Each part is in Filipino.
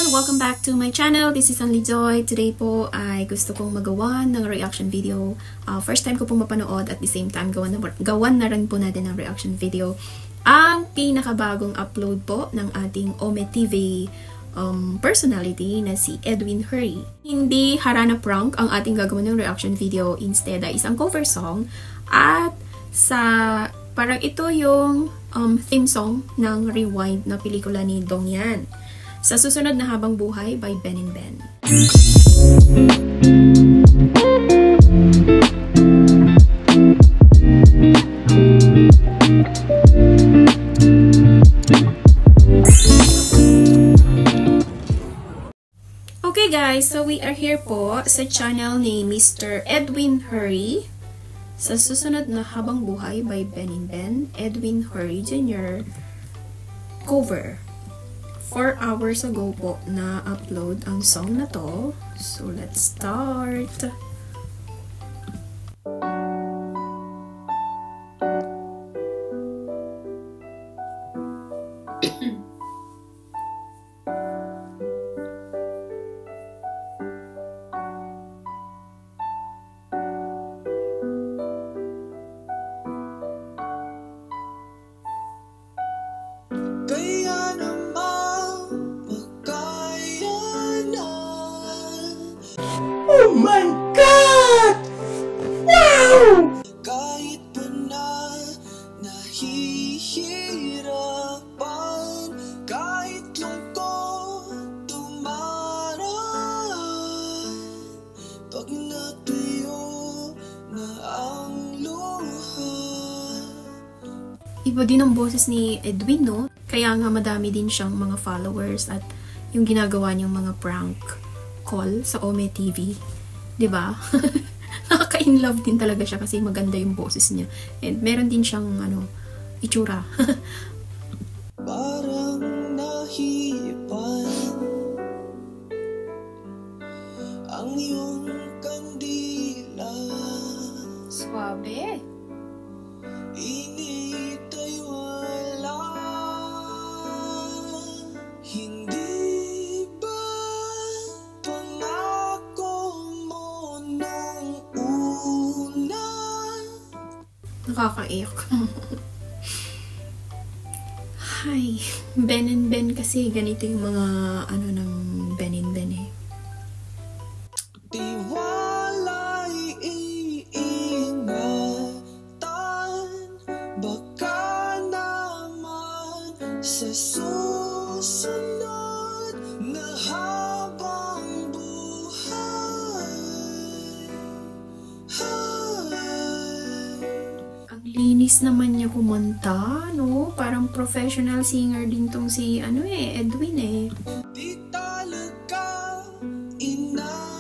everyone! Welcome back to my channel. This is Only Joy. Today po ay gusto kong magawa ng reaction video. First time ko pong mapanood at the same time gawan na rin po natin ng reaction video. Ang pinakabagong upload po ng ating Ome TV personality na si Edwin Hurry. Hindi harana prank ang ating gagawin ng reaction video. Instead ay isang cover song at parang ito yung theme song ng Rewind na pelikula ni Dong Yan. Sa susunod na Habang Buhay by Benin Ben. Okay guys, so we are here po sa channel ni Mr. Edwin Hurry. Sa susunod na Habang Buhay by Benin Ben, Edwin Hurry Jr. cover. 4 hours ago po na upload ang song na to. So let's start. Oh my God! Wow! Kahit pa na nahihirapan, kahit lungkot tumaran, pag natuyo na ang luha. Iba din ang boses ni Edwin, no? Kaya nga madami din siyang mga followers at yung ginagawa niyang mga prank call sa Ome TV. 'Di ba? Nakaka-inlove din talaga siya kasi maganda yung boses niya. And meron din siyang itsura. Parang nahipan ang iyong kandila. Suabe. Init ay wala. Hindi ba pangako mo nung una? Nakakaiyak. Hi. Benin Ben kasi ganito yung mga ng Benin Ben eh. Tiwala'y iingatan, baka naman sa susunod na habang buhay. Ang linis naman niya kumanta, no? Parang professional singer din tong si Edwin eh. Di talaga inasahang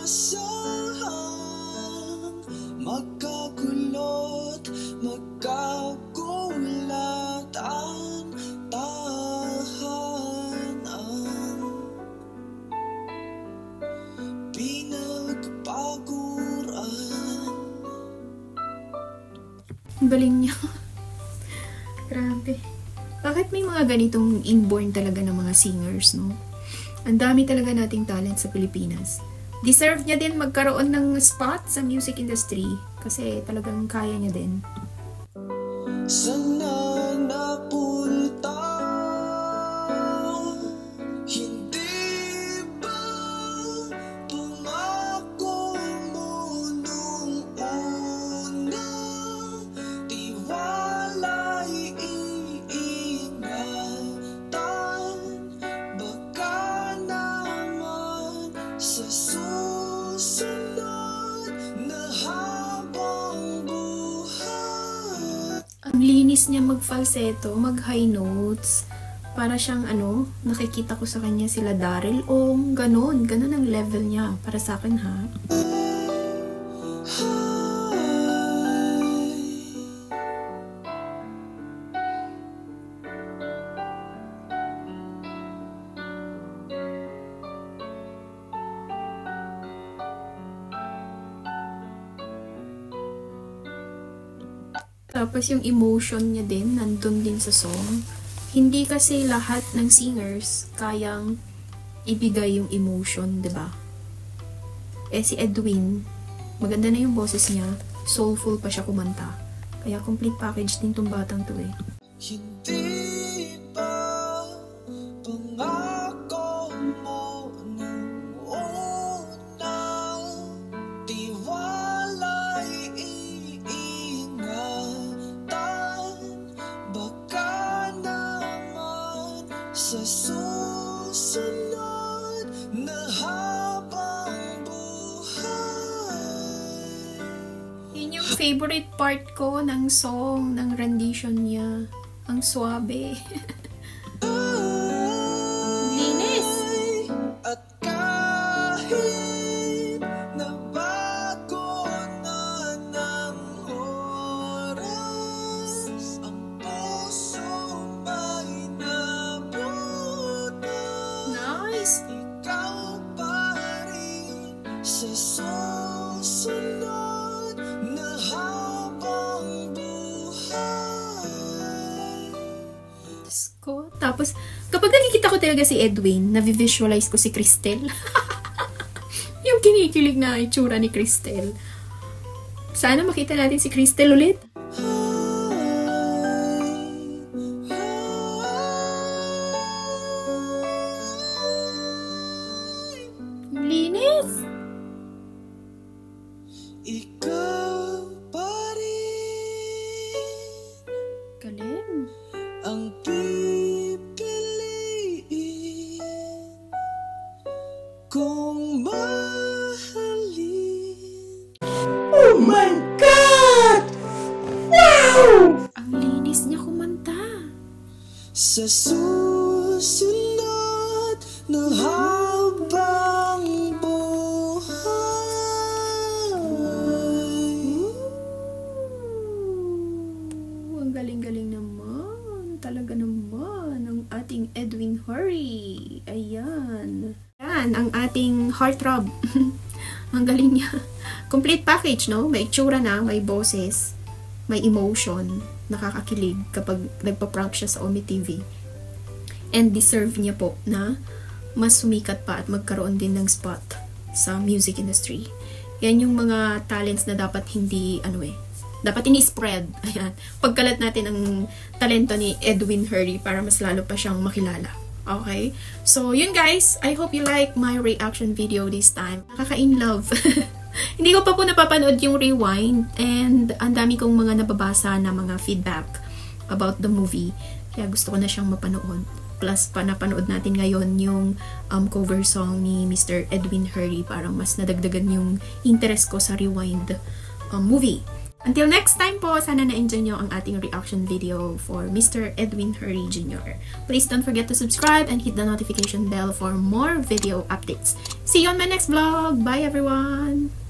magkakulot, magkagulat ang tahanan. Pinagpaguran. Ang galing niya. Grabe. Bakit may mga ganitong inborn talaga ng mga singers, no? Ang dami talaga nating talent sa Pilipinas. Deserve niya din magkaroon ng spot sa music industry kasi talagang kaya niya din. Sana napunta, hindi ba pangako mo nung una? Tiwala'y iingatan, baka naman sa susunod na habang buhay. Ang linis niya mag-falsetto, mag-high notes. Para siyang nakikita ko sa kanya sila Daryl Ong, ganon ang level niya para sa akin ha. Tapos yung emotion niya din, nandun din sa song. Hindi kasi lahat ng singers kayang ibigay yung emotion, 'di ba? Eh si Edwin, maganda na yung boses niya, soulful pa siya kumanta. Kaya complete package din tong batang to eh. Hindi ba pangako mo nung una, tiwala'y iingatan, baka naman sa susunod na habang buhay. Yun yung favorite part ko ng song, ng rendition niya. Ang swabe. Linis! At kahit nabago na ng oras, ang puso may nabutan. Nice! Ikaw pa rin sa susunod na habang buhay. Diyos ko. Tapos, kapag nakikita ko talaga si Edwin, na-visualize ko si Cristel. Yung kinikilig na itsura ni Cristel. Sana makita natin si Cristel ulit. Linis! Ikaw pa rin Galing. ang pipiliin kung mahalin. Oh my God! Wow! Ang linis niya kumanta. Sa susunod na habang buhay. Ang galing-galing naman. Talaga naman. Ang ating Edwin Hurry. Ayan. Ayan, ang ating heartthrob. Ang galing niya. Complete package, no? May itsura na, may boses, may emotion, nakakakilig kapag nagpa-prank siya sa Omi TV. And deserve niya po na mas sumikat pa at magkaroon din ng spot sa music industry. Yan yung mga talents na dapat hindi, dapat ini-spread. Ayan. Pagkalat natin ang talento ni Edwin Hurry para mas lalo pa siyang makilala. Okay? So, yun guys. I hope you like my reaction video this time. Nakaka-in-love. Hindi ko pa po napapanood yung rewind and ang dami kong mga nababasa na mga feedback about the movie. Kaya gusto ko na siyang mapanood. Plus, napanood natin ngayon yung cover song ni Mr. Edwin Hurry. Parang mas nadagdagan yung interest ko sa rewind movie. Until next time po, sana na-enjoy nyo ang ating reaction video for Mr. Edwin Hurry Jr. Please don't forget to subscribe and hit the notification bell for more video updates. See you on my next vlog. Bye everyone!